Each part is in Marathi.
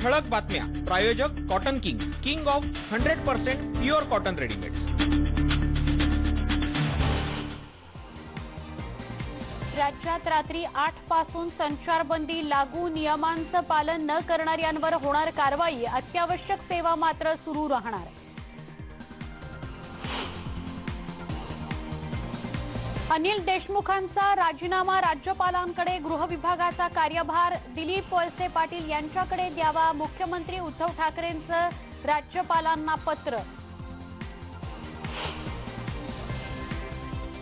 ठळक बातम्या. प्रायोजक cotton king, king of 100% pure cotton readymades. राज्यात रात्री 8 पासून संचारबंदी लागू. नियमांचं पालन न करणाऱ्यांवर होणार कारवाई. अत्यावश्यक सेवा मात्र सुरू राहणार. अनिल देशमुखांचा राजीनामा. राज्यपालांकडे गृह विभागाचा कार्यभार. दिलीप वळसे पाटील यांच्याकडे द्यावा. मुख्यमंत्री उद्धव ठाकरेंचं राज्यपालांना पत्र.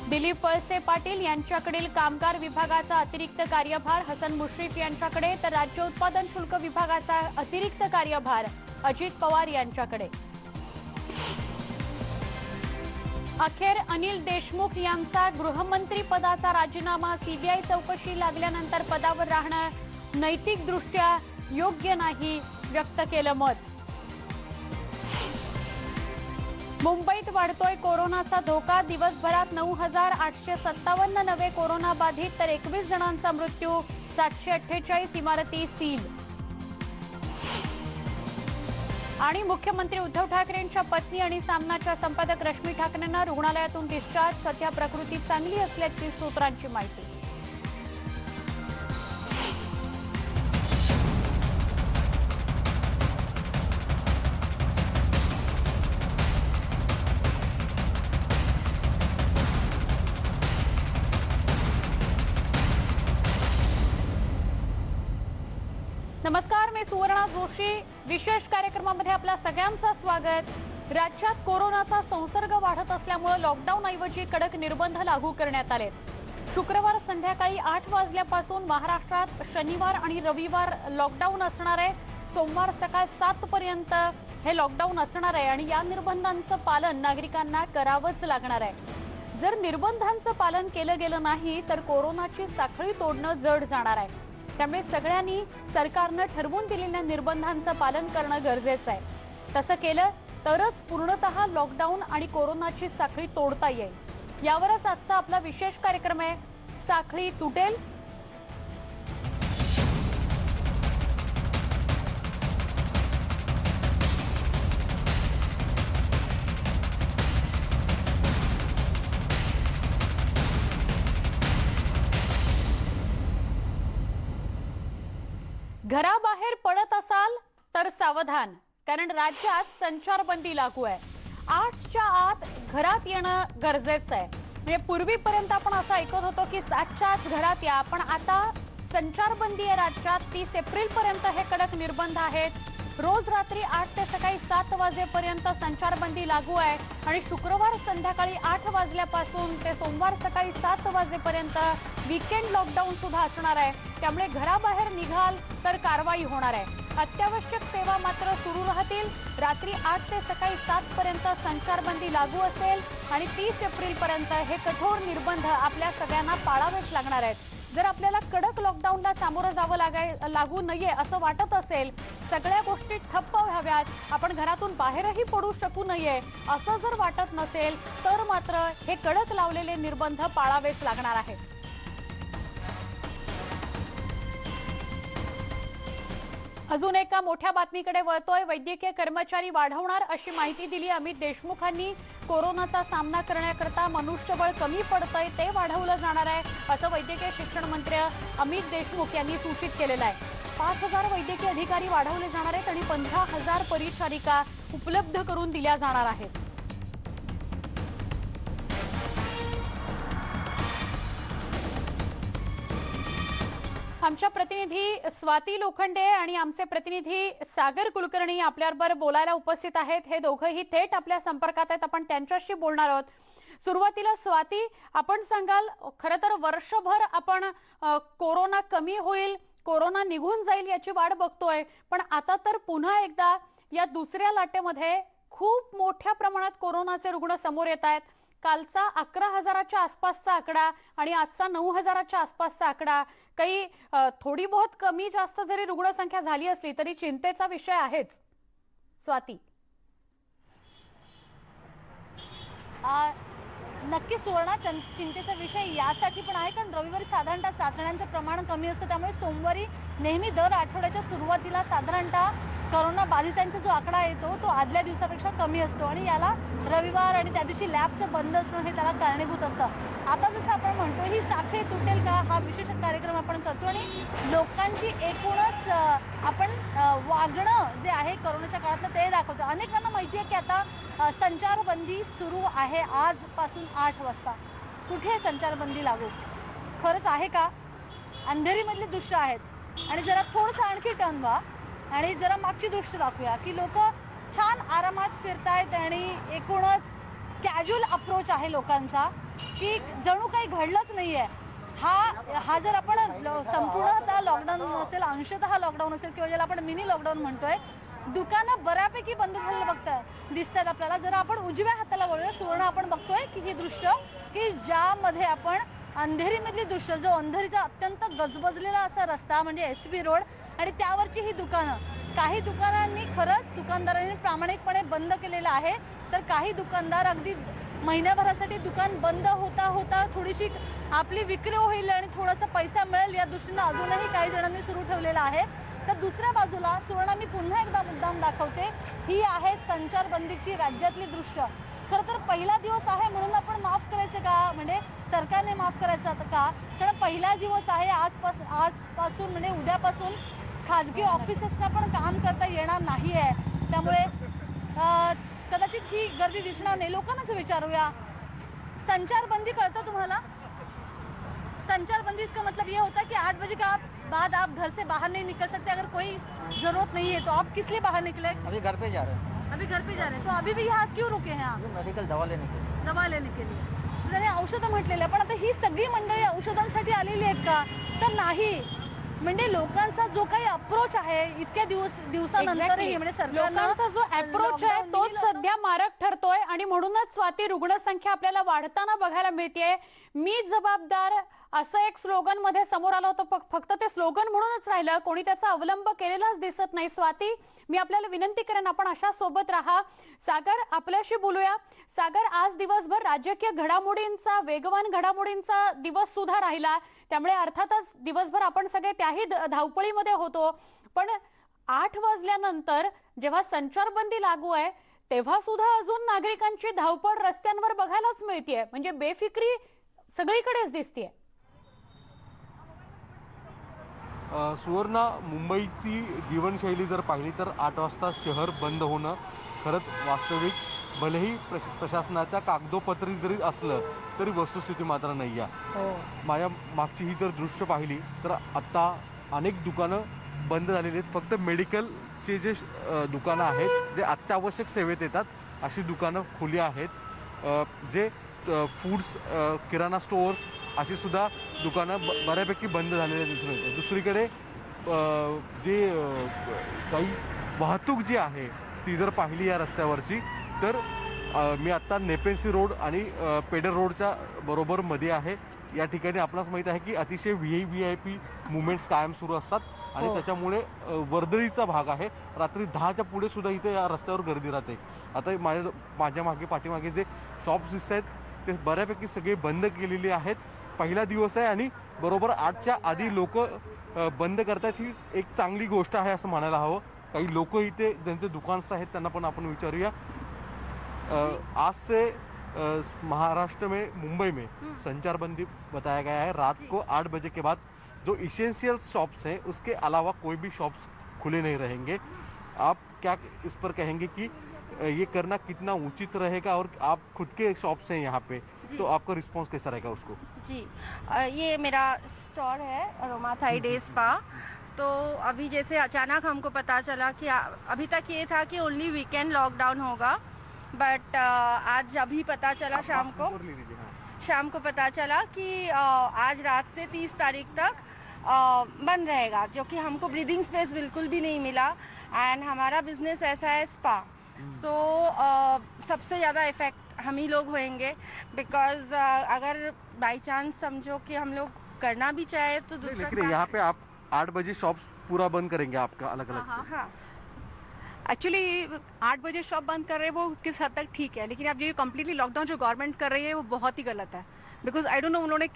दिलीप वळसे पाटील यांच्याकडील कामगार विभागाचा अतिरिक्त कार्यभार हसन मुश्रीफ यांच्याकडे, तर राज्य उत्पादन शुल्क विभागाचा अतिरिक्त कार्यभार अजित पवार यांच्याकडे. अखेर अनिल देशमुख यांचा गृहमंत्री पदाचा राजीनामा. सीबीआय चौकशी लागल्यानंतर पदावर राहणं नैतिकदृष्ट्या योग्य नाही, व्यक्त केलं मत. मुंबईत वाढतोय कोरोनाचा धोका. दिवसभरात 9,857 नवे कोरोना बाधित, तर 21 जणांचा मृत्यू. 748 इमारती सील. आणि मुख्यमंत्री उद्धव ठाकरेंच्या पत्नी आणि सामनाच्या संपादक रश्मी ठाकरेंना रुग्णालयातून डिस्चार्ज. सध्या प्रकृती चांगली असल्याची सूत्रांची माहिती. नमस्कार, मी सुवर्णा जोशी. विशेष कार्यक्रमामध्ये आपल्या सगळ्यांचं स्वागत. राज्यात कोरोनाचा संसर्ग वाढत असल्यामुळे लॉकडाऊन ऐवजी कडक निर्बंध लागू करण्यात आले. शुक्रवार संध्याकाळी 8 वाजल्यापासून महाराष्ट्रात शनिवार आणि रविवार लॉकडाऊन असणार आहे. सोमवार सकाळ 7 पर्यंत हे लॉकडाऊन असणार आहे आणि या निर्बंधांचं पालन नागरिकांना करावंच लागणार आहे. जर निर्बंधांचं पालन केलं गेलं नाही तर कोरोनाची साखळी तोडणं जड जाणार आहे. त्यामुळे सगळ्यांनी सरकारनं ठरवून दिलेल्या निर्बंधांचं पालन करणं गरजेचं आहे. तसं केलं तरच पूर्णतः लॉकडाऊन आणि कोरोनाची साखळी तोडता येईल. यावरच आजचा आपला विशेष कार्यक्रम आहे, साखळी तुटेल. घराबाहेर पडत असाल तर सावधान, कारण राज्यात संचारबंदी लागू आहे. 8च्या आत घरात येणं गरजेचं आहे. म्हणजे पूर्वीपर्यंत आपण असं ऐकत होतो की 7च्या आत घरात या, पण आता संचारबंदी आहे राज्यात. 30 एप्रिल पर्यंत हे कडक निर्बंध आहेत. रोज रात्री 8 ते सकाळी 7 वाजेपर्यंत संचारबंदी लागू आहे आणि शुक्रवार संध्याकाळी 8 वाजल्यापासून ते सोमवार सकाळी 7 वाजेपर्यंत वीकेंड लॉकडाऊन सुद्धा असणार आहे. त्यामुळे घराबाहेर निघाल तर कारवाई होणार आहे. अत्यावश्यक सेवा मात्र सुरू राहतील. रात्री 8 ते सकाळी 7 पर्यंत संचारबंदी लागू असेल आणि 30 एप्रिल पर्यंत हे कठोर निर्बंध आपल्या सगळ्यांना पाळावेच लागणार आहेत. जर आपल्याला कडक लॉकडाऊनला सामोरं जावं लागू नये असं वाटत असेल, सगळ्या गोष्टी ठप्प व्हाव्यात, आपण घरातून बाहेरही पडू शकू नये असं जर वाटत नसेल तर मात्र हे कडक लावलेले निर्बंध पाळावेच लागणार आहेत. अजून एका मोठ्या बातमीकडे वळतोय. वैद्यकीय कर्मचारी वाढवणार अशी माहिती दिली अमित देशमुखांनी. कोरोनाचा सामना करण्याकरता मनुष्यबळ कमी पडतंय, ते वाढवलं जाणार आहे असं वैद्यकीय शिक्षण मंत्री अमित देशमुख यांनी सूचित केलेलं आहे. 5,000 वैद्यकीय अधिकारी वाढवले जाणार आहेत आणि 15,000 परिचारिका उपलब्ध करून दिल्या जाणार आहेत. आमच्या प्रतिनिधी स्वाती लोखंडे आणि आमचे प्रतिनिधी सागर कुलकर्णी आपल्याबरोबर बोलायला उपस्थित आहेत. हे दोघंही थेट आपल्या संपर्कात आहेत. आपण त्यांच्याशी बोलणार आहोत. सुरुवातीला स्वाती, आपण सांगाल, खरं तर वर्षभर आपण कोरोना कमी होईल, कोरोना निघून जाईल याची वाट बघतोय, पण आता तर पुन्हा एकदा या दुसऱ्या लाटेमध्ये खूप मोठ्या प्रमाणात कोरोनाचे रुग्ण समोर येत आहेत. कालचा 11,000च्या आसपासचा आकडा आणि आजचा 9,000च्या आसपासचा आकडा, काही थोडी बहुत कमी जास्त जरी रुग्णसंख्या झाली असली तरी चिंतेचा विषय आहेच. स्वाती, नक्की सुवर्णा, चिंतेचा विषय यासाठी पण आहे कारण रविवारी साधारणतः चाचण्यांचं प्रमाण कमी असतं. त्यामुळे सोमवारी नेहमी दर आठवड्याच्या सुरुवातीला साधारणतः करोना बाधितांचा जो आकडा येतो तो आदल्या दिवसापेक्षा कमी असतो आणि याला रविवार आणि त्या दिवशी लॅबचं बंद असणं हे त्याला कारणीभूत असतं। आता जसं आपण म्हणतो ही साखळी तुटेल का हा विशेष कार्यक्रम आपण करतो आणि लोकांची एकूणच आपण वागणं जे आहे करोनाच्या काळातलं ते दाखवतो। अनेकांना माहिती आहे की आता संचारबंदी सुरू आहे आजपासून 8 वाजता। कुठे संचारबंदी लागू खरंच आहे का? अंधेरीमधली दृश्य आहेत आणि जरा थोडंसं आणखी टर्न व्हा आणि जरा मागची दृश्य दाखवूया की लोक छान आरामात फिरतायत आणि एकूणच कॅज्युअल अप्रोच आहे लोकांचा की जणू काही घडलंच नाही आहे। हा जर आपण संपूर्णतः लॉकडाऊन नसेल, अंशतः लॉकडाऊन असेल किंवा ज्याला आपण मिनी लॉकडाऊन म्हणतोय, दुकानं बऱ्यापैकी बंद झालेलं दिसतात आपल्याला। जर आपण उजव्या हाताला वळूया, सुवर्ण आपण बघतोय की ही दृश्य की ज्यामध्ये आपण अंधेरीमधली दृश्य, जो अंधेरीचा अत्यंत गजबजलेला असा रस्ता म्हणजे एसबी रोड आणि त्यावरची ही दुकानं, काही दुकानांनी खरंच दुकानदारांनी प्रामाणिकपणे बंद केलेलं आहे, तर काही दुकानदार अगदी महिन्याभरासाठी दुकान बंद होता थोडीशी आपली विक्री होईल आणि थोडासा पैसा मिळेल या दृष्टीनं अजूनही काही जणांनी सुरू ठेवलेलं आहे। तर दुसऱ्या बाजूला सुवर्ण मी पुन्हा एकदा मुद्दाम दाखवते, ही आहे संचारबंदीची राज्यातली दृश्य। खरं तर पहिला दिवस आहे म्हणून आपण माफ करायचं का, म्हणजे सरकारने माफ करायचं का? कारण पहिला दिवस आहे, आजपासून म्हणजे उद्यापासून खाजगी ऑफिसेसना पण काम करता येणार नाही आहे, त्यामुळे कदाचित ही गर्दी दिसणार नाही। लोकांनाच विचारूया, संचारबंदी कळतं तुम्हाला? संचारबंदी इसका मतलब ये होता है कि 8 बजे का बाद आप घर से बाहर नहीं निकल सकते। अगर कोई जरूरत नहीं है तो आप किस लिए बाहर निकले? अभी घर पे जा रहे हैं। अभी घर पे जा रहे हैं, तो अभी भी यहाँ क्यों रुके हैं आप? मेडिकल दवा लेने के लिए। दवा लेने के लिए त्याने औषधं म्हटलेलं, पण आता ही सगळी मंडळी औषधांसाठी आलेली आहेत का? तर नाही। म्हणजे लोकांचा जो काही अप्रोच आहे इतक्या दिवसानंतरही म्हणजे लोकांचा जो अप्रोच आहे तोच सध्या मारक ठरतोय आणि म्हणूनच स्वाती रुग्णसंख्या आपल्याला वाढताना बघायला मिळतेय। मी जबाबदार असं एक स्लोगन मध्ये समोर आलं होतं, फक्त ते स्लोगन म्हणूनच राहिलं, कोणी त्याचा अवलंब केलेलाच दिसत नाही। स्वाती, मी आपल्याला विनंती करेन आपण अशा सोबत राहा। सागर, आपल्याशी बोलूया। सागर, आज दिवसभर राजकीय घडामोडींचा, वेगवान घडामोडींचा दिवस सुद्धा राहिला, त्यामुळे अर्थातच दिवसभर आपण सगळे त्याही धावपळीमध्ये होतो, पण 8 वाजल्यानंतर जेव्हा संचारबंदी लागू आहे तेव्हा सुद्धा अजून नागरिकांची धावपळ रस्त्यांवर बघायलाच मिळतेय, म्हणजे बेफिक्री सगळीकडेच दिसतेय। सुवर्ण, मुंबईची जीवनशैली जर पाहिली तर 8 वाजता शहर बंद होणं खरंच वास्तविक, भलेही प्रशासनाच्या कागदोपत्री जरी असलं तरी वस्तुस्थिती मात्र नाही आहे। माझ्या मागची ही जर दृश्य पाहिली तर आत्ता अनेक दुकानं बंद झालेली आहेत। फक्त मेडिकलचे जे दुकानं आहेत, जे अत्यावश्यक सेवेत येतात अशी दुकानं खुली आहेत। जे फूड्स, किराणा स्टोअर्स अशी सुद्धा दुकानं बऱ्यापैकी बंद झालेली दिसून येतात। दुसरीकडे जे काही वाहतूक जी आहे ती जर पाहिली या रस्त्यावरची तर मी आत्ता नेपेन्सी रोड आणि पेडर रोडच्या बरोबर मध्ये आहे। या ठिकाणी आपणास माहीत आहे की अतिशय VIP मुवमेंट्स कायम सुरू असतात आणि त्याच्यामुळे वर्दळीचा भाग आहे। रात्री 10च्या पुढे सुद्धा इथे या रस्त्यावर गर्दी राहते। आता माझ्या मागे पाठीमागे जे शॉप्स दिसत आहेत ते बऱ्यापैकी सगळे बंद केलेले आहेत। पहिला दिवस आहे आणि बरोबर 8च्या आधी लोक बंद करतात, ही एक चांगली गोष्ट आहे असं म्हणायला हवं। काही लोक इथे ज्यांचे दुकान्स आहेत त्यांना पण आपण विचारूया। आज से महाराष्ट्र में, मुंबई में संचारबंदी बताया गया है। रात को 8 बजे के बाद जो इसेंशियल शॉप्स हैं उसके अलावा कोई भी शॉप्स खुले नहीं रहेंगे। आप क्या इस पर कहेंगे कि ये करना कितना उचित रहेगा, और आप खुद के शॉप्स हैं यहाँ पे तो आपका रिस्पांस कैसा रहेगा उसको? जी, ये मेरा स्टोर है अरोमा थाई डे स्पा। तो अभी जैसे अचानक हमको पता चला कि अभी तक ये था कि ओनली वीकेंड लॉकडाउन होगा, बट आज अभी पता चला शाम को पता चला कि आज रात से 30 तारीख तक बंद रहेगा, जो कि हमको ब्रीदिंग स्पेस बिल्कुल भी नहीं मिला। एंड हमारा बिजनेस ऐसा है स्पा, सो सबसे ज़्यादा इफेक्ट हम ही लोग होंगे, बिकॉज अगर बाई चांस समझो कि हम लोग करना भी चाहे तो दूसरा यहाँ पे आप 8 बजे शॉप्स पूरा बंद करेंगे आपका अलग अलग से? हाँ। एक्चुअली 8 बजे शॉप बंद कर रहे हैं वो किस हद तक ठीक है, लेकिन अब ये कम्प्लीटली लॉकडाउन जो गवर्नमेंट कर रही है वो बहुत ही गलत है। बिकॉज आई डोंट नो उन्होंने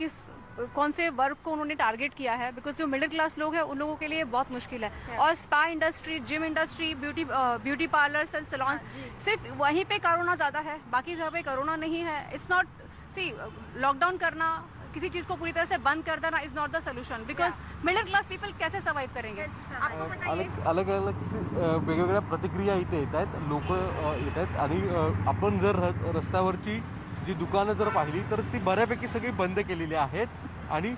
कौन से वर्ग को उन्होंने टारगेट किया है, बिकॉज जो मिडिल क्लास लोग हैं उन लोगों के लिए बहुत मुश्किल है। और spa industry, gym industry, beauty parlours end saloons, सिर्फ वहीं पे कोरोना ज़्यादा है, बाकी जगह पे कोरोना नहीं है। इट्स नॉट, सी लॉकडाउन करना, किसी चीज़ को पूरी तरह से बंद कर देना is not the solution, because middle class people कैसे सर्वाइव करेंगे। अलग अलग वेगवेगळ्या प्रतिक्रिया इथे येत आहेत, लोक येत आहेत आणि आपण जर रस्त्यावरची जी दुकानं जर पाहिली तर ती बऱ्यापैकी सगळी बंद केलेली आहेत आणि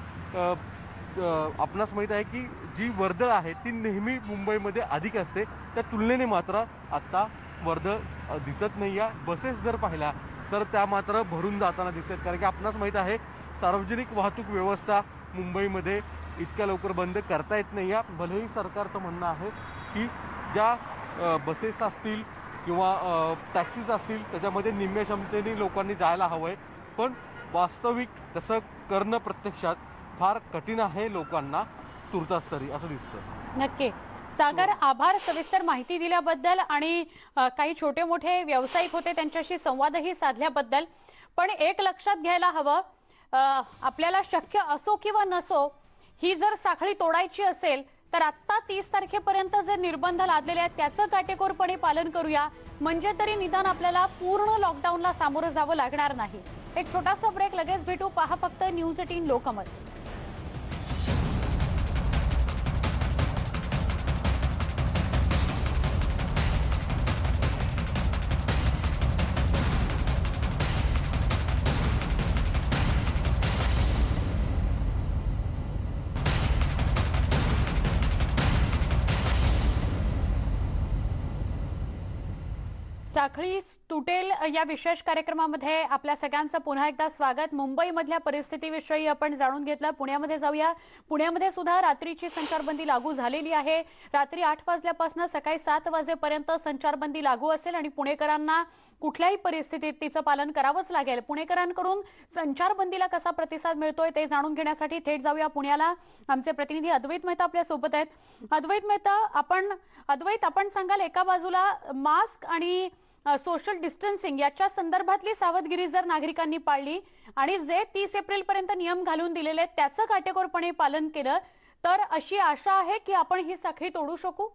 आपणास माहीत आहे की जी वर्दळ आहे ती नेहमी मुंबईमध्ये अधिक असते, त्या तुलनेने मात्र आत्ता वर्दळ दिसत नाही आहे। बसेस जर पाहिल्या तर त्या मात्र भरून जाताना दिसतात, कारण की आपणास माहीत आहे सार्वजनिक वाहतूक व्यवस्था मुंबईमध्ये इतक्या लवकर बंद करता येत नाही आहे। भलेही सरकारचं म्हणणं आहे की ज्या बसेस असतील किंवा टॅक्सीज असतील त्याच्यामध्ये निम्म्या क्षमतेने लोकांनी जायला हवं आहे, पण वास्तविक तसं करणं प्रत्यक्षात फार कठीण आहे लोकांना तुर्तास तरी असं दिसतं। नक्की सागर, आभार सविस्तर माहिती दिल्याबद्दल आणि काही छोटे मोठे व्यावसायिक होते त्यांच्याशी संवादही साधल्याबद्दल। पण एक लक्षात घ्यायला हवं, आपल्याला शक्य असो किंवा नसो ही जर साखळी तोडायची असेल तर आत्ता 30 तारखेपर्यंत जे निर्बंध लादलेले आहेत त्याचं काटेकोरपणे पालन करूया, म्हणजे तरी निदान आपल्याला पूर्ण लॉकडाऊनला सामोरं जावं लागणार नाही। एक छोटासा ब्रेक, लगेच भेटू। पहा फक्त न्यूज 18 लोकमत। साखळी तुटेल या विशेष कार्यक्रमामध्ये आपल्या सगळ्यांचं पुन्हा एकदा स्वागत। मुंबईमधल्या परिस्थितीविषयी आपण जाणून घेतलं। पुण्यामध्ये जाऊया। पुण्यामध्ये सुद्धा रात्रीची संचारबंदी लागू झालेली आहे। रात्री 8 वाजल्यापासून सकाळी 7 वाजेपर्यंत संचारबंदी लागू असेल आणि पुणेकरांना कुठल्याही परिस्थितीत तिचं पालन करावंच लागेल। पुणेकरांकडून संचारबंदीला कसा प्रतिसाद मिळतोय ते जाणून घेण्यासाठी थेट जाऊया पुण्याला। आमचे प्रतिनिधी अद्वैत मेहता आपल्या सोबत आहेत। अद्वैत मेहता, आपण सांगाल, एका बाजूला मास्क आणि सोशल डिस्टन्सिंग याच्या संदर्भातली सावधगिरी जर नागरिकांनी पाळली आणि जे 30 एप्रिल पर्यंत नियम घालून दिलेले आहेत त्याचं काटेकोरपणे पालन केलं तर अशी आशा आहे की आपण ही साखळी तोडू शकू।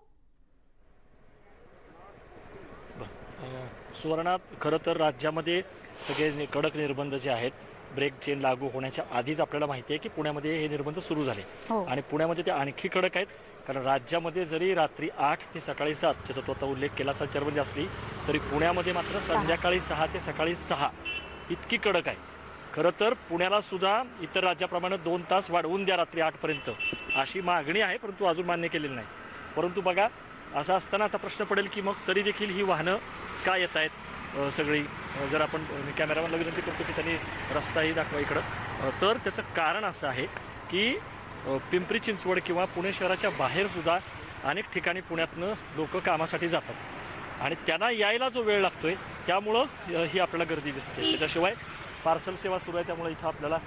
सुवर्णा, खरं तर राज्यामध्ये सगळे कडक निर्बंध जे आहेत, ब्रेक चेन लागू होण्याच्या आधीच आपल्याला माहिती आहे की पुण्यामध्ये हे निर्बंध सुरू झाले आणि पुण्यामध्ये ते आणखी कडक आहेत, कारण राज्यामध्ये जरी रात्री 8 ते सकाळी 7 ज्याचा तो आता उल्लेख केला संचारबंदी असली तरी पुण्यामध्ये मात्र संध्याकाळी 6 ते सकाळी 6 इतकी कडक आहे। खरं तर पुण्याला सुद्धा इतर राज्याप्रमाणे 2 तास वाढवून द्या रात्री 8 पर्यंत अशी मागणी आहे, परंतु अजून मान्य केलेली नाही। परंतु बघा, असं असताना आता प्रश्न पडेल की मग तरी देखील ही वाहनं का येत आहेत सगळी। जर आपण कॅमेरामॅनला विनंती करतो की त्यांनी रस्ताही दाखवा इकडं, तर त्याचं कारण असं आहे की पिंपरी चिंचवड किंवा पुणे शहराच्या बाहेर सुद्धा अनेक ठिकाणी पुण्यातनं लोक कामासाठी जातात आणि त्यांना यायला जो वेळ लागतोय त्यामुळं ही आपल्याला गर्दी दिसते। त्याच्याशिवाय पार्सल सेवा सुरू आहे, त्यामुळे इथं आपल्याला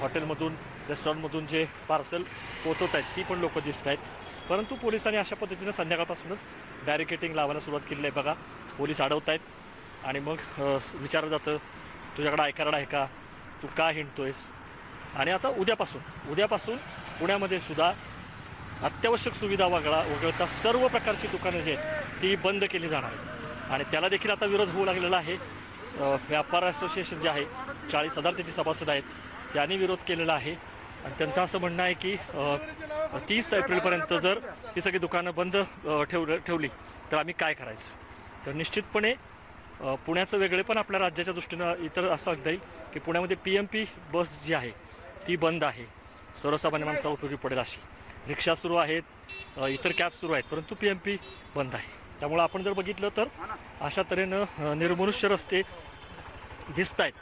हॉटेलमधून, रेस्टॉरंटमधून जे पार्सल पोहोचवत आहेत ती पण लोक दिसत आहेत। परंतु पोलिसांनी अशा पद्धतीनं संध्याकाळपासूनच बॅरिकेटिंग लावायला सुरुवात केली आहे। बघा, पोलीस अडवत आहेत आणि मग विचारलं जातं तुझ्याकडे आय कार्ड आहे का, तू का हिंडतोयस। आणि आता उद्यापासून पुण्यामध्ये सुद्धा अत्यावश्यक सुविधा वगळता सर्व प्रकारची दुकानं जी आहेत ती बंद केली जाणार आहेत आणि त्याला देखील आता विरोध होऊ लागलेला आहे। व्यापार असोसिएशन जे आहे 40,000 त्याची सभासद आहेत, त्यांनी विरोध केलेला आहे आणि त्यांचं असं म्हणणं आहे की 30 एप्रिलपर्यंत जर ही सगळी दुकानं बंद ठेवली तर आम्ही काय करायचं। तर निश्चितपणे पुण्याचं वेगळेपण आपल्या राज्याच्या दृष्टीनं इतर असं सांगता येईल की पुण्यामध्ये PMP बस जी आहे ती बंद आहे, सर्वसामान्य माणसाला उपयोगी पडेल अशी। रिक्षा सुरू आहेत, इतर कॅब सुरू आहेत, परंतु PMP बंद आहे। त्यामुळे आपण जर बघितलं तर अशा तऱ्हेनं निर्मनुष्य रस्ते दिसत आहेत,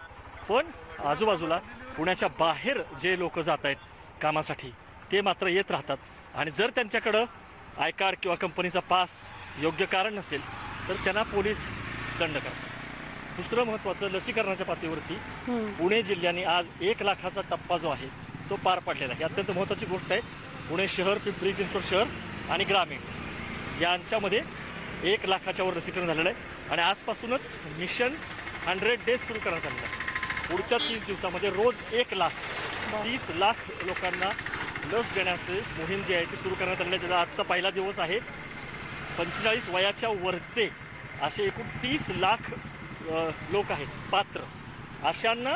पण आजूबाजूला पुण्याच्या बाहेर जे लोक जात आहेत कामासाठी ते मात्र येत राहतात आणि जर त्यांच्याकडं आय कार्ड किंवा कंपनीचा पास योग्य कारण नसेल तर त्यांना पोलीस दंड करतात। दुसरं महत्त्वाचं, लसीकरणाच्या पातळीवरती पुणे जिल्ह्याने आज 1 लाखाचा टप्पा जो आहे तो पार पाडलेला आहे। ही अत्यंत महत्त्वाची गोष्ट आहे। पुणे शहर, पिंपरी चिंचवड शहर आणि ग्रामीण यांच्यामध्ये 1 लाखाच्या वर लसीकरण झालेलं आहे आणि आजपासूनच मिशन 100 डेज सुरू करण्यात आलेलं आहे. पुढच्या 30 दिवसामध्ये रोज 1 लाख 30 लाख लोकांना लस देण्याची मोहीम जी आहे ती सुरू करण्यात आलेली आहे. त्याचा आजचा पहिला दिवस आहे. 45 वयाच्या वरचे असे एकूण 30 लाख लोक आहेत पात्र, अशांना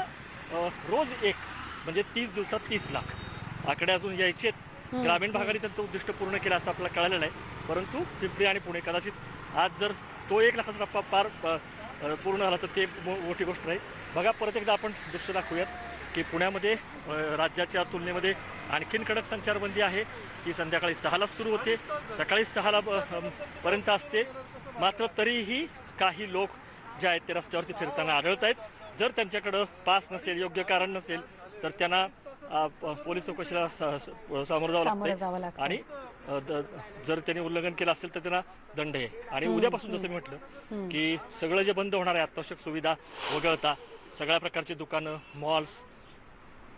रोज एक म्हणजे 30 दिवसात 30 लाख आकडे अजून यायचे. ग्रामीण भागाने त्यांचं उद्दिष्ट पूर्ण केलं असं आपल्याला कळालेलं आहे. परंतु पिंपरी आणि पुणे कदाचित आज जर तो 1 लाखाचा टप्पा पार पूर्ण झाला तर ते मोठी गोष्ट नाही. बघा परत एकदा आपण दृश्य दाखवूयात की पुण्यामध्ये राज्याच्या तुलनेमध्ये आणखीन कडक संचारबंदी आहे. ती संध्याकाळी 6ला सुरू होते, सकाळी 6ला पर्यंत असते. मात्र तरीही काही लोक जे आहेत ते रस्त्यावरती फिरताना आढळत आहेत. जर त्यांच्याकडं पास नसेल, योग्य कारण नसेल तर त्यांना पोलीस चौकशीला सामोरं जावं लागतं आणि जर त्यांनी उल्लंघन केलं असेल तर त्यांना दंड आहे. आणि उद्यापासून जसं मी म्हटलं की सगळं जे बंद होणार आहे अत्यावश्यक सुविधा वगळता सगळ्या प्रकारचे दुकानं, मॉल्स,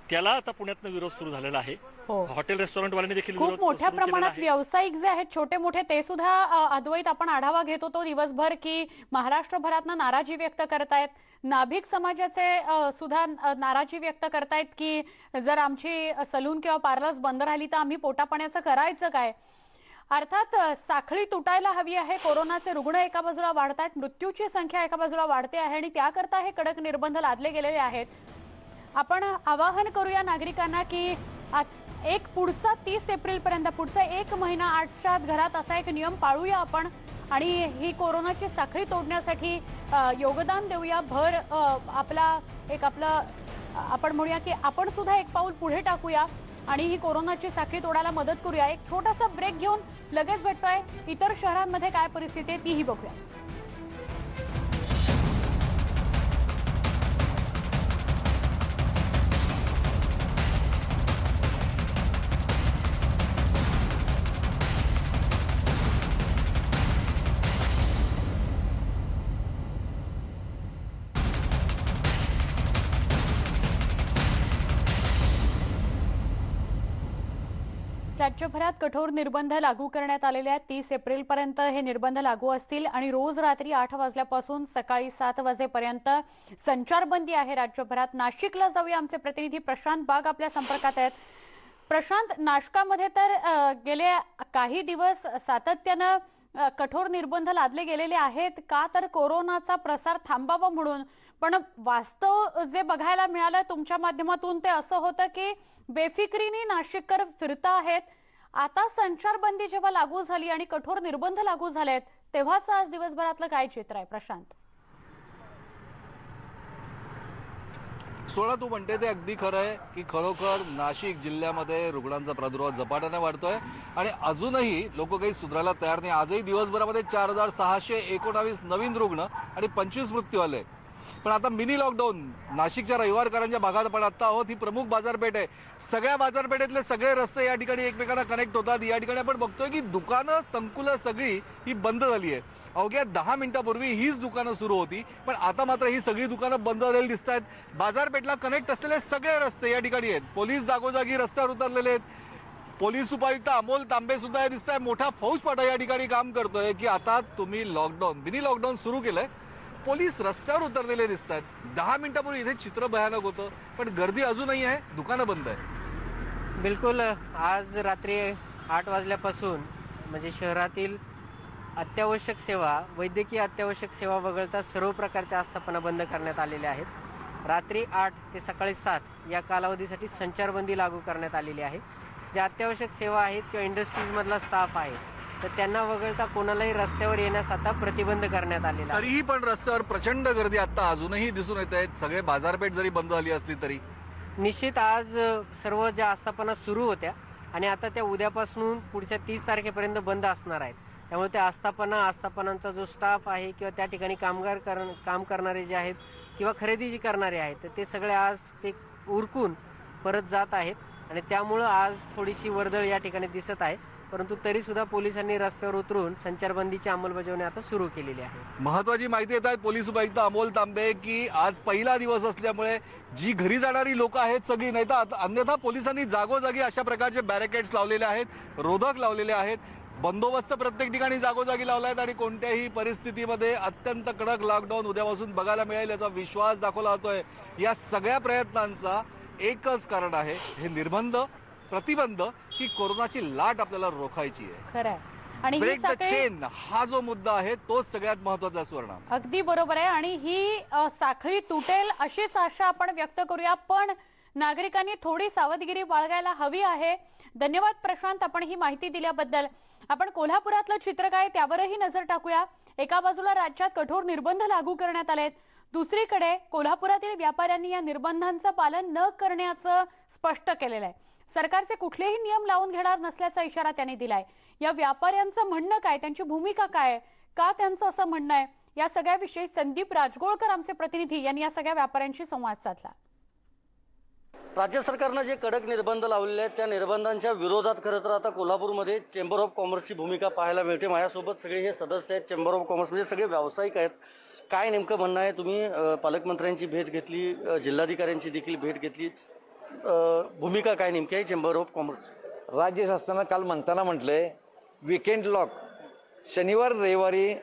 त्याला आता पुण्यातनं विरोध सुरू झालेला आहे. हॉटेल रेस्टॉरंटवाल्यांनी देखील खूप मोठ्या प्रमाणात व्यावसायिक जे आहेत छोटे मोठे ते सुद्धा अद्वैत आपण आढावा घेत होतो दिवसभर की महाराष्ट्रभरातनं नाराजी व्यक्त करतायत. नाभिक समाजाचे सुद्धा नाराजी व्यक्त करतायत की जर आमची सलून किंवा पार्लर्स बंद राहिली तर आम्ही पोटापाण्याचं करायचं काय. अर्थात साखळी तुटायला हवी आहे. कोरोनाचे रुग्ण एका बाजूला वाढतायत, मृत्यूची संख्या एका बाजूला वाढते आहे आणि त्याकरता हे कडक निर्बंध लादले गेलेले आहेत. आपण आवाहन करूया नागरिकांना की पुढचा 30 एप्रिलपर्यंत पुढचा 1 महिना 8च्या आत घरात असा एक नियम पाळूया आपण आणि ही कोरोनाची साखळी तोडण्यासाठी योगदान देऊया. आपला आपण म्हणूया की आपण सुद्धा एक पाऊल पुढे टाकूया आणि ही कोरोनाची साखळी तोडायला मदत करूया. एक छोटासा ब्रेक घेऊन लगेच भेटतोय. इतर शहरांमध्ये काय परिस्थिती आहे तीही बघूया. राज्यभरात कठोर निर्बंध लागू करण्यात आलेले आहेत. 30 एप्रिलपर्यंत हे निर्बंध लागू असतील आणि रोज रात्री 8 वाजल्यापासून सकाळी 7 वाजेपर्यंत संचारबंदी आहे राज्यभरात. नाशिकला जाऊया. आमचे प्रतिनिधी प्रशांत बाग आपल्या संपर्कात आहेत. प्रशांत, नाशिकमध्ये तर गेले काही दिवस सातत्यानं कठोर निर्बंध लादले गेलेले आहेत का तर कोरोनाचा प्रसार थांबावा म्हणून, पण वास्तव जे बघायला मिळालं तुमच्या माध्यमातून ते असं होतं की बेफिक्रीने नाशिककर फिरता आहेत. आता संचारबंदी जेव्हा लागू झाली आणि कठोर निर्बंध लागू झालेत तेव्हाच आज दिवसभरातलं काय चित्र आहे प्रशांत? सोळा तू म्हणते ते अगदी खरं आहे की खरोखर नाशिक जिल्ह्यामध्ये रुग्णांचा प्रादुर्भाव झपाट्याने वाढतोय आणि अजूनही लोक काही सुधारायला तयार नाही. आजही दिवसभरामध्ये 4619 नवीन रुग्ण आणि 25 मृत्यू आले. पण आता मिनी लॉकडाऊन नाशिकच्या रविवारकरांच्या भागात आपण आता आहोत. ही प्रमुख बाजारपेठ आहे. सगळ्या बाजारपेठेतले सगळे रस्ते या ठिकाणी एकमेकांना कनेक्ट होतात. या ठिकाणी आपण बघतोय की दुकानं संकुलं सगळी ही बंद झाली आहे. अवघ्या 10 मिनिटापूर्वी हीच दुकानं सुरू होती, पण आता मात्र ही सगळी दुकानं बंद झालेली दिसत आहेत. बाजारपेठला कनेक्ट असलेले सगळे रस्ते या ठिकाणी आहेत. पोलीस जागोजागी रस्त्यावर उतरलेले आहेत. पोलीस उपायुक्त अमोल तांबे सुद्धा दिसत आहे. मोठा फौजफाटा या ठिकाणी काम करतोय की आता तुम्ही लॉकडाऊन मिनी लॉकडाऊन सुरू केलंय. पोलीस रस्त्यावर उतरलेले दिसत आहेत. 10 मिनिटापूर्वी इथे चित्र भयानक होतं, पण गर्दी अजूनही आहे, दुकानं बंद आहे. बिलकुल. आज रात्री 8 वाजल्यापासून म्हणजे शहरातील अत्यावश्यक सेवा, वैद्यकीय अत्यावश्यक सेवा वगळता सर्व प्रकारच्या आस्थापना बंद करण्यात आलेल्या आहेत. रात्री 8 ते सकाळी 7 या कालावधीसाठी संचारबंदी लागू करण्यात आलेली आहे. ज्या अत्यावश्यक सेवा आहेत किंवा इंडस्ट्रीजमधला स्टाफ आहे तर त्यांना वगळता कोणालाही रस्त्यावर येण्यास आता प्रतिबंध करण्यात आलेला आहे. तरीही पण रस्त्यावर प्रचंड गर्दी आता अजूनही दिसून येत आहेत. सगळे बाजारपेठ जरी बंद झाली असली तरी निश्चित आज सर्व ज्या आस्थापना सुरू होत्या आणि आता त्या उद्यापासून पुढच्या 30 तारखेपर्यंत बंद असणार आहेत. त्यामुळे त्या आस्थापनांचा जो स्टाफ आहे किंवा त्या ठिकाणी काम करणारे जे आहेत किंवा खरेदी जी करणारे आहेत तर ते सगळे आज ते उरकून परत जात आहेत आणि त्यामुळं आज थोडीशी वर्दळ या ठिकाणी दिसत आहे. परंतु तरी सुद्धा पोलिसांनी रस्त्यावर उतरून संचारबंदीची अंमलबजावणी आता सुरू केलेली आहे. महत्वाची माहिती येत आहेत पोलीस उपायुक्त अमोल तांबे की आज पहिला दिवस असल्यामुळे जी घरी जाणारी लोक आहेत सगळी, नाही तर अन्यथा पोलिसांनी जागोजागी अशा प्रकारचे बॅरिकेड्स लावलेले आहेत, रोधक लावलेले आहेत. बंदोबस्त प्रत्येक ठिकाणी जागोजागी लावलायत आणि कोणत्याही परिस्थितीमध्ये अत्यंत कडक लॉकडाऊन उद्यापासून बघायला मिळेल याचा विश्वास दाखवला जातोय. या सगळ्या प्रयत्नांचा एकच कारण आहे, हे निर्बंध, प्रतिबंध, की कोरोनाची लाट आपल्याला रोखायची आहे. खरंय. आणि ही ब्रेक द साखळी चेन हा जो मुद्दा आहे तोच सगळ्यात महत्वाचा आहे. सुवर्णा, अगदी बरोबर आहे. आणि ही साखळी तुटेल अशीच आशा आपण व्यक्त करूया, पण नागरिकांनी थोडी सावधगिरी बाळगायला हवी आहे. धन्यवाद प्रशांत, आपण ही माहिती दिल्याबद्दल. आपण कोल्हापुरातलं चित्र काय त्यावरही नजर टाकूया. एका बाजूला राज्यात कठोर निर्बंध लागू करण्यात आलेत, दुसरीकडे कोल्हापुरातील व्यापाऱ्यांनी या निर्बंधांचं पालन न करण्याचं स्पष्ट केलेलं आहे. सरकारचे कुठलेही नियम लावून घेणार नसल्याचा इशारा त्यांनी दिलाय. या व्यापाऱ्यांचं म्हणणं काय, त्यांची भूमिका काय, का त्यांचं असं म्हणणं आहे, या सगळ्याविषयी संदीप राजगोळकर आमचे प्रतिनिधी यांनी या सगळ्या व्यापाऱ्यांशी संवाद साधला. राज्य सरकारनं जे कडक निर्बंध लावलेले आहेत त्या निर्बंधांच्या विरोधात खरं तर आता कोल्हापूरमध्ये चेंबर ऑफ कॉमर्सची भूमिका पाहायला मिळते. माझ्यासोबत सगळे हे सदस्य आहेत चेंबर ऑफ कॉमर्स, म्हणजे सगळे व्यावसायिक आहेत. काय नेमकं म्हणणं आहे? तुम्ही पालकमंत्र्यांची भेट घेतली, जिल्हाधिकाऱ्यांची देखील भेट घेतली, भूमिका काय नेमकी आहे चेंबर ऑफ कॉमर्स? राज्य शासनानं काल म्हणताना म्हटलंय विकेंड लॉक, शनिवार रविवारी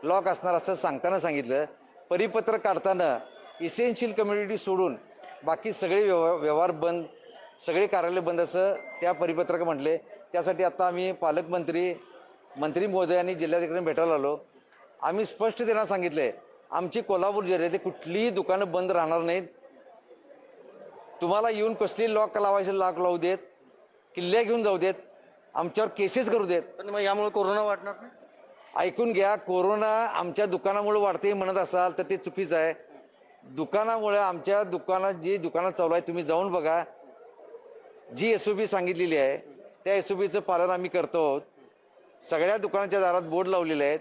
लॉक असणार असं सांगताना सांगितलं. परिपत्र काढताना इसेन्शियल कम्युनिटी सोडून बाकी सगळे व्यवहार बंद, सगळे कार्यालय बंद असं त्या परिपत्रक म्हटले. त्यासाठी आता आम्ही पालकमंत्री, मंत्री महोदय आणि जिल्हाधिकाऱ्यांना भेटायला आलो. आम्ही स्पष्ट त्यांना सांगितले आमची कोल्हापूर जिल्ह्यात कुठलीही दुकानं बंद राहणार नाहीत. तुम्हाला येऊन कसली लॉक लावायचं लॉक लावू देत, किल्ल्या घेऊन जाऊ देत, आमच्यावर केसेस करू देत. पण मग यामुळे कोरोना वाढणार नाही? ऐकून घ्या, कोरोना आमच्या दुकानामुळे वाढते म्हणत असाल तर ते चुकीचं आहे. दुकानामुळे आमच्या दुकानात जी दुकानात चालू आहे तुम्ही जाऊन बघा. जी SOP सांगितलेली आहे त्या SOPचं पालन आम्ही करतो आहोत. सगळ्या दुकानाच्या दारात बोर्ड लावलेले आहेत.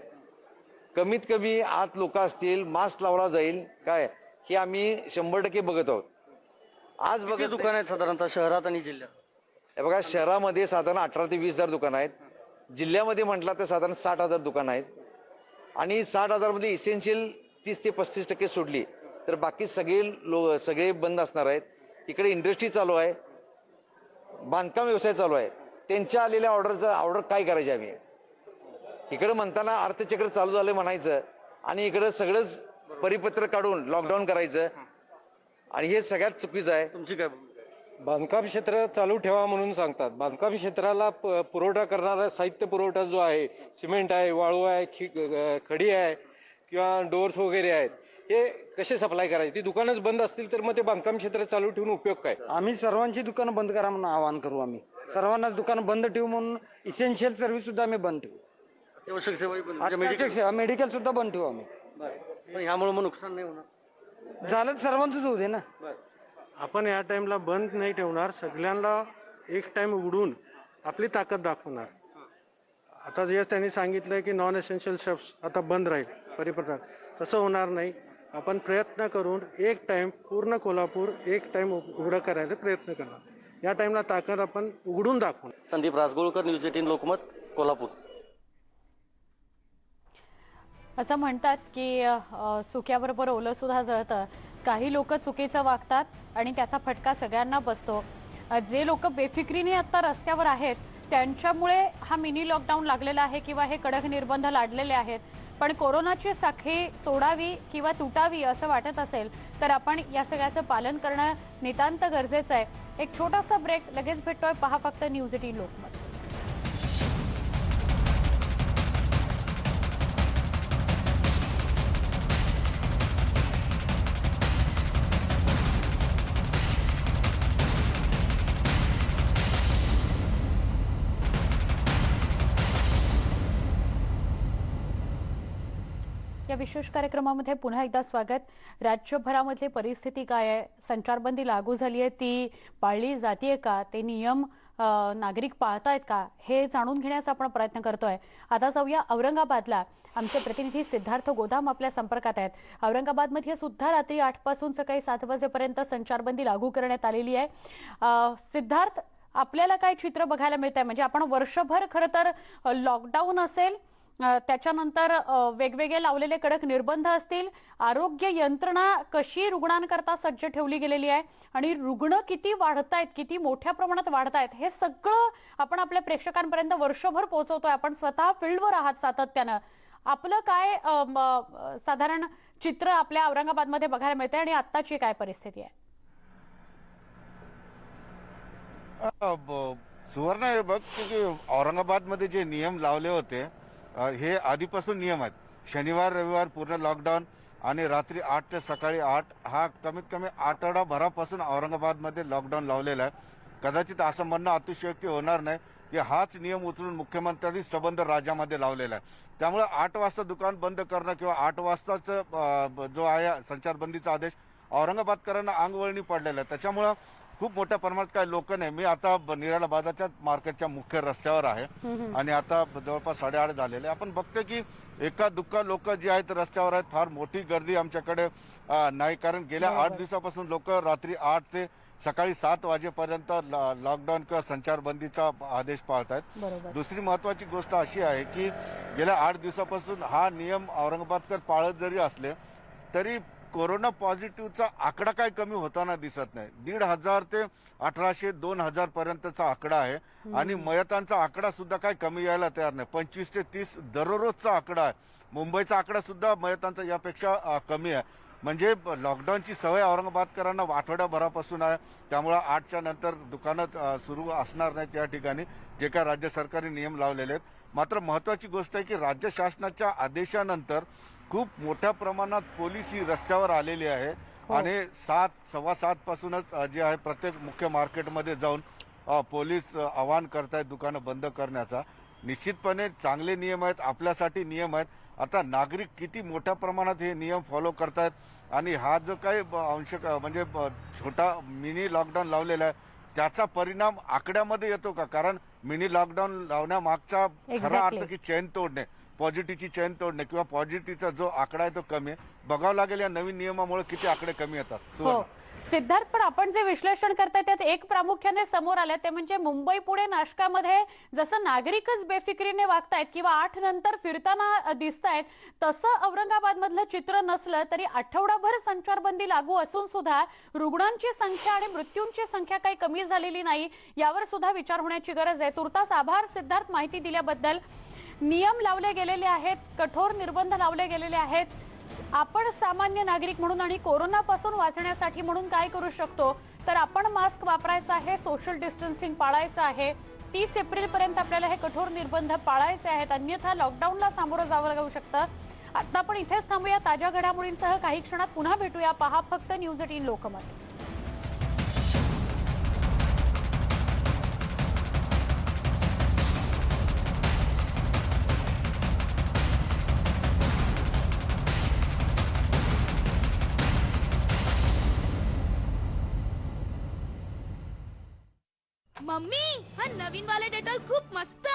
कमीत कमी आत लोक असतील, मास्क लावला जाईल काय हे आम्ही 100% बघत आहोत. आज किती दुकान आहेत साधारणतः शहरात आणि जिल्ह्यात? हे बघा, शहरामध्ये साधारण 18 ते 20 हजार दुकानं आहेत. जिल्ह्यामध्ये म्हटलं तर साधारण 60,000 दुकानं आहेत. आणि 60,000 मध्ये इसेन्शियल 30 ते 35% सोडली तर बाकी सगळे बंद असणार आहेत. इकडे इंडस्ट्री चालू आहे, बांधकाम व्यवसाय चालू आहे. त्यांच्या आलेल्या ऑर्डर काय करायचे आम्ही? इकडे म्हणताना अर्थचक्र चालू झालं म्हणायचं आणि इकडे सगळंच परिपत्र काढून लॉकडाऊन करायचं, आणि हे सगळ्यात चुकीचं आहे. तुमची काय? बांधकाम क्षेत्र चालू ठेवा म्हणून सांगतात. बांधकाम क्षेत्राला पुरवठा करणारा साहित्य पुरवठा जो आहे, सिमेंट आहे, वाळू आहे, खडी आहे किंवा डोअर्स वगैरे आहेत, हे कसे सप्लाय करायचे? ती दुकानच बंद असतील तर मग ते बांधकाम क्षेत्र चालू ठेवून उपयोग काय? आम्ही सर्वांची दुकानं बंद करा म्हणून आवाहन करू. आम्ही सर्वांनाच दुकानं बंद ठेवू म्हणून इसेन्शियल सर्व्हिस सुद्धा आम्ही बंद ठेवू. अत्यावश्यक सेवाही बंद, मेडिकल सुद्धा बंद ठेवू आम्ही. पण ह्यामुळे मग नुकसान नाही होणार? झालं सर्वांचंच होऊ दे ना. आपण या टाइमला बंद नाही ठेवणार, सगळ्यांना एक टाइम उघडून आपली ताकद दाखवणार. आता जे त्यांनी सांगितलंय की नॉन एसेन्शियल शॉप्स आता बंद राहील परिपत्रक, तसं होणार नाही. आपण प्रयत्न करून एक टाइम पूर्ण कोल्हापूर एक टाइम उघडं करायचा प्रयत्न करणार. या टाइमला ताकद आपण उघडून दाखवू. संदीप राजगोळकर, न्यूज 18 लोकमत, कोल्हापूर. असं म्हणतात की सुक्याबरोबर ओलं सुद्धा जळतं. काही लोक चुकीचं वागतात आणि त्याचा फटका सगळ्यांना बसतो. जे लोक बेफिक्रीने आता रस्त्यावर आहेत त्यांच्यामुळे हा मिनी लॉकडाऊन लागलेला आहे किंवा हे कडक निर्बंध लादलेले आहेत. पण कोरोनाची साखळी तोडावी किंवा तुटावी असं वाटत असेल तर आपण या सगळ्याचं पालन करणं नितांत गरजेचं आहे. एक छोटासा ब्रेक, लगेच भेटतोय. पहा फक्त न्यूज 18 लोकमत. या विशेष कार्यक्रमामध्ये पुन्हा एकदा स्वागत. राज्यभरामधली परिस्थिती काय आहे, संचारबंदी लागू झाली आहे ती पाळली जाते का, ते नियम नागरिक पाळतायत का, हे जाणून घेण्याचा आपण प्रयत्न करतोय. आता जाऊया औरंगाबादला. आमचे प्रतिनिधी सिद्धार्थ गोदाम आपल्या संपर्कात आहेत. औरंगाबादमध्ये सुद्धा रात्री 8 पासून सकाळी 7 वाजेपर्यंत संचारबंदी लागू करण्यात आलेली आहे. सिद्धार्थ, आपल्याला काय चित्र बघायला मिळत आहे? म्हणजे आपण वर्षभर खरं तर लॉकडाऊन असेल त्याच्यानंतर वेगवेगळे लावलेले कडक निर्बंध असतील, आरोग्य यंत्रणा कशी रुग्णांकरता सज्ज ठेवली गेलेली आहे आणि रुग्ण किती वाढतायत, किती मोठ्या प्रमाणात वाढतायत, हे सगळं आपण आपल्या प्रेक्षकांपर्यंत वर्षभर पोहोचवतोय. आपण स्वतः फील्डवर आहात सातत्यानं. आपलं काय साधारण चित्र आपल्या औरंगाबादमध्ये बघायला मिळते आणि आत्ताची काय परिस्थिती आहे? सुवर्ण हे बघ की औरंगाबादमध्ये जे नियम लावले होते हे आधीपासून नियम आहेत. शनिवार रविवार पूर्ण लॉकडाऊन आणि रात्री 8 ते सकाळी 8 हा कमीत कमी आठवडाभरापासून औरंगाबादमध्ये लॉकडाऊन लावलेला आहे. कदाचित असं म्हणणं अतिशयोक्ती होणार नाही की हाच नियम उचलून मुख्यमंत्र्यांनी सबंध राज्यामध्ये लावलेला आहे. त्यामुळे 8 वाजता दुकान बंद करणं किंवा 8 वाजताच जो आहे संचारबंदीचा आदेश औरंगाबादकरांना अंगवळणी पडलेला आहे. त्याच्यामुळं खूप मोठ्या प्रमाणात काही लोक नाही. मी आता निराला बाजारच्या मार्केटच्या मुख्य रस्त्यावर आहे आणि आता जवळपास 8:30 झालेले. आपण बघतो की एका दुक्का लोक जे आहेत रस्त्यावर आहेत. फार मोठी गर्दी आमच्याकडे नाही, कारण गेल्या 8 दिवसापासून लोक रात्री 8 ते सकाळी 7 वाजेपर्यंत लॉकडाऊन किंवा संचारबंदीचा आदेश पाळत आहेत. दुसरी महत्वाची गोष्ट अशी आहे की गेल्या 8 दिवसापासून हा नियम औरंगाबादकर पाळत जरी असले तरी कोरोना पॉझिटिव्हचा आकडा काय कमी होताना दिसत नाही. 1,500 ते 1,800 2,000 पर्यंतचा आकडा आहे आणि मयतांचा आकडा सुद्धा काय कमी यायला तयार नाही. 25 ते 30 दररोजचा आकडा आहे. मुंबईचा आकडा सुद्धा मयतांचा यापेक्षा कमी आहे. म्हणजे लॉकडाऊनची सवय औरंगाबादकरांना आठवड्याभरापासून आहे. त्यामुळे 8च्या नंतर दुकानं सुरू असणार नाहीत या ठिकाणी, जे काय राज्य सरकारी नियम लावलेले आहेत. मात्र महत्वाची गोष्ट आहे की राज्य शासनाच्या आदेशानंतर खूप मोठ्या प्रमाणात पोलीस ही रस्त्यावर आलेली आहे आणि 7:15 पासूनच जे आहे प्रत्येक मुख्य मार्केटमध्ये जाऊन पोलीस आवाहन करतायत दुकानं बंद करण्याचा. निश्चितपणे चांगले नियम आहेत, आपल्यासाठी नियम आहेत. आता नागरिक किती मोठ्या प्रमाणात हे नियम फॉलो करतायत आणि हा जो काही अंश म्हणजे छोटा मिनी लॉकडाऊन लावलेला आहे त्याचा परिणाम आकड्यामध्ये येतो का? कारण मिनी लॉकडाऊन लावण्यामागचा खरा अर्थ की चैन तोडणे, पॉझिटिव्हची चैन तोडणे किंवा पॉझिटिव्हचा जो आकडा आहे तो कमी आहे. बघावं लागेल या नवीन नियमामुळे किती आकडे कमी येतात. सिद्धार्थ, पण आपण जे विश्लेषण करताय त्यात एक प्रामुख्याने समोर आलं ते म्हणजे मुंबई पुणे नाशकामध्ये जसं नागरिकच बेफिक्रीने वागतायत किंवा 8 नंतर फिरताना दिसतायत, तसं औरंगाबादमधलं चित्र नसलं तरी आठवडाभर संचारबंदी लागू असून सुद्धा रुग्णांची संख्या आणि मृत्यूंची संख्या काही कमी झालेली नाही. यावर सुद्धा विचार होण्याची गरज आहे. तुर्तास आभार सिद्धार्थ माहिती दिल्याबद्दल. नियम लावले गेलेले आहेत, कठोर निर्बंध लावले गेलेले आहेत. आपण सामान्य नागरिक म्हणून आणि कोरोनापासून वाचण्यासाठी म्हणून काय करू शकतो तर आपण मास्क वापरायचा आहे, सोशल डिस्टन्सिंग पाळायचं आहे. 30 एप्रिलपर्यंत आपल्याला हे कठोर निर्बंध पाळायचे आहेत, अन्यथा लॉकडाऊनला सामोरं जावं लागू शकतं. आता आपण इथेच थांबूया. ताज्या घडामोडींसह काही क्षणात पुन्हा भेटूया. पहा फक्त न्यूज 18 लोकमत. मम्मी, हा नवीन वाला डेटॉल खूप मस्त